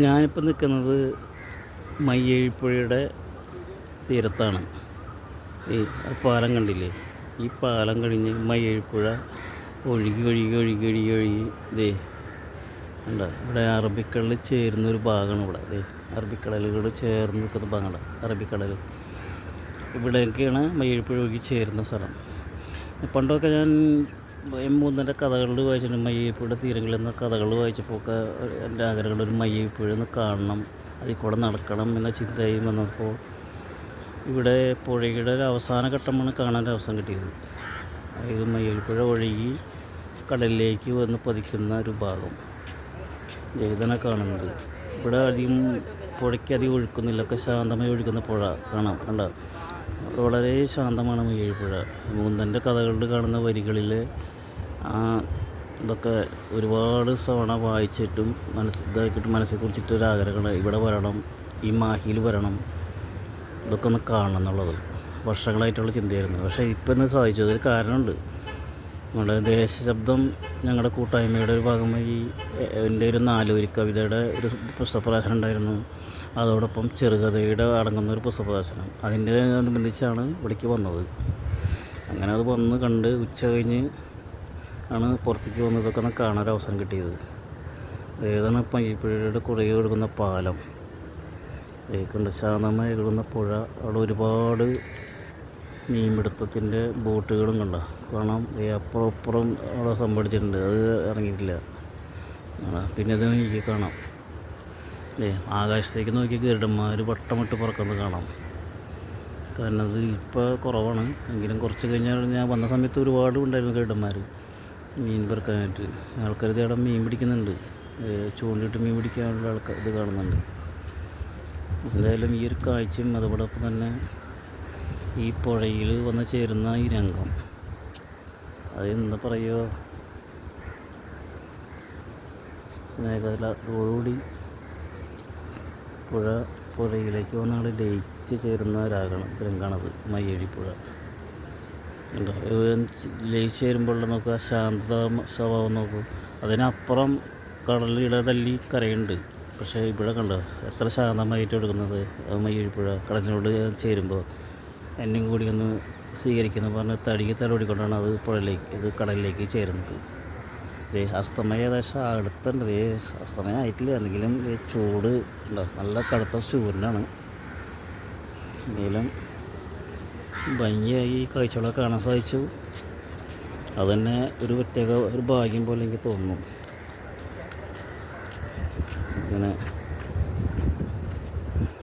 ഞാനിപ്പോൾ നിൽക്കുന്നത് മയ്യഴിപ്പുഴയുടെ തീരത്താണ്. ഈ പാലം കണ്ടില്ലേ? ഈ പാലം കഴിഞ്ഞ് മയ്യഴിപ്പുഴ ഒഴുകി ഒഴുകി ഒഴുകി ഒഴുകി ഒഴുകി ഉണ്ടോ ഇവിടെ അറബിക്കടലിൽ ചേരുന്നൊരു ഭാഗമാണ്. ഇവിടെ അറബിക്കടലുകൾ ചേർന്ന് നിൽക്കുന്ന ഭാഗമാണ് അറബിക്കടൽ. ഇവിടേക്കാണ് മയ്യഴിപ്പുഴ ഒഴുകി ചേരുന്ന സ്ഥലം. പണ്ടൊക്കെ ഞാൻ മൂന്നൻ്റെ കഥകളിൽ വായിച്ചിട്ടുണ്ട്. മയ്യഴിപ്പുഴയുടെ തീരങ്ങളിൽ നിന്ന് കഥകൾ വായിച്ചപ്പോൾ ഒക്കെ എൻ്റെ ആഗ്രഹമുള്ള ഒരു മയ്യഴിപ്പുഴ ഒന്ന് കാണണം, അതിൽ കൂടെ നടക്കണം എന്ന ചിന്തയും വന്നപ്പോൾ ഇവിടെ പുഴയുടെ ഒരു അവസാന ഘട്ടമാണ് കാണാൻ അവസരം കിട്ടിയത്. അതായത് മയ്യഴിപ്പുഴ ഒഴുകി കടലിലേക്ക് വന്ന് പതിക്കുന്ന ഒരു ഭാഗം ഇതാണ് കാണുന്നത്. ഇവിടെ അധികം പുഴയ്ക്ക് അധികം ഒഴുക്കുന്നില്ല, ഒക്കെ ശാന്തമായി ഒഴുകുന്ന പുഴ കാണാം. കണ്ടോ, വളരെ ശാന്തമാണ് മയ്യഴിപ്പുഴ. മൂന്നൻ്റെ കഥകളിൽ കാണുന്ന വരികളിൽ ഇതൊക്കെ ഒരുപാട് തവണ വായിച്ചിട്ടും ഇതാക്കിയിട്ട് മനസ്സിൽ കുറിച്ചിട്ട് ഒരു ആഗ്രഹമാണ് ഇവിടെ വരണം, ഈ മാഹിയിൽ വരണം, ഇതൊക്കെ ഒന്ന് കാണണം എന്നുള്ളത് വർഷങ്ങളായിട്ടുള്ള ചിന്തയായിരുന്നു. പക്ഷേ ഇപ്പം ഇന്ന് സാധിച്ചു. അതിൽ കാരണമുണ്ട്. നമ്മുടെ ദേശശബ്ദം ഞങ്ങളുടെ കൂട്ടായ്മയുടെ ഒരു ഭാഗമായി എൻ്റെ ഒരു 4 വരി കവിതയുടെ ഒരു പുസ്തക പ്രകാശനം ഉണ്ടായിരുന്നു. അതോടൊപ്പം ചെറുകഥയുടെ അടങ്ങുന്ന ഒരു പുസ്തക പ്രകാശനം. അതിൻ്റെ അനുബന്ധിച്ചാണ് ഇവിടേക്ക് വന്നത്. അങ്ങനെ അത് വന്ന് കണ്ട് ഉച്ച കഴിഞ്ഞ് ആണ് പുറത്തേക്ക് വന്നതൊക്കെ ഒന്ന് കാണാൻ അവസരം കിട്ടിയത്. ഏതാണ് മയ്യഴിപ്പുഴയുടെ കുറുകെ ഒഴുകുന്ന പാലം. ഏക്കുണ്ട് ശാന്തമായി ഒഴുകുന്ന പുഴ. അവിടെ ഒരുപാട് മീൻപിടുത്തത്തിൻ്റെ ബോട്ടുകളും കാണാം. അപ്പുറം അവിടെ സംഭവിച്ചിട്ടുണ്ട്, അത് ഇറങ്ങിയിട്ടില്ല. പിന്നെ അത് നോക്കി കാണാം. ആകാശത്തേക്ക് നോക്കി ഗരുഡന്മാർ വട്ടമിട്ട് പറക്കുന്നത് കാണാം. കാരണം അത് ഇപ്പോൾ കുറവാണ്, എങ്കിലും കുറച്ച് കഴിഞ്ഞാൽ ഞാൻ വന്ന സമയത്ത് ഒരുപാട് ഉണ്ടായിരുന്നു ഗരുഡന്മാർ മീൻ പെറുക്കാനായിട്ട്. ആൾക്കാർ ഇതേടെ മീൻ പിടിക്കുന്നുണ്ട്, ചൂണ്ടിട്ട് മീൻ പിടിക്കാനുള്ള ആൾക്കാർ ഇത് കാണുന്നുണ്ട്. എന്തായാലും ഈ ഒരു കാഴ്ചയും അതോടൊപ്പം തന്നെ ഈ പുഴയിൽ വന്ന് ചേരുന്ന ഈ രംഗം, അതെന്താ പറയുക, സ്നേഹത്തോടുകൂടി പുഴയിലേക്ക് വന്നാൾ ലയിച്ച് ചേരുന്ന രംഗമാണത് മയ്യഴിപ്പുഴ. എന്താ ലയിച്ച് ചേരുമ്പോൾ നോക്കുക, ശാന്തത സ്വഭാവം നോക്കൂ. അതിനപ്പുറം കടലിട തല്ലി കരയുണ്ട്. പക്ഷേ ഇവിടെ കണ്ടോ എത്ര ശാന്തമായിട്ട് എടുക്കുന്നത് മയ്യഴിപ്പുഴ. കടലിനോട് ചേരുമ്പോൾ എന്നെയും കൂടി ഒന്ന് സ്വീകരിക്കുന്നു പറഞ്ഞ് തലോടിക്കൊണ്ടാണ് അത് കടലിലേക്ക് ചേരുന്നത്. അസ്തമയം ഏകദേശം അടുത്തുണ്ട്. അസ്തമയം ആയിട്ടില്ല, എന്തെങ്കിലും ചൂട് ഉണ്ടോ, നല്ല കടുത്ത ചൂടിനാണ്. എന്തെങ്കിലും ഭംഗിയായി കാഴ്ചകളൊക്കെ കാണാൻ സാധിച്ചു. അതുതന്നെ ഒരു പ്രത്യേക ഒരു ഭാഗ്യം പോലെ എനിക്ക് തോന്നുന്നു. ഇങ്ങനെ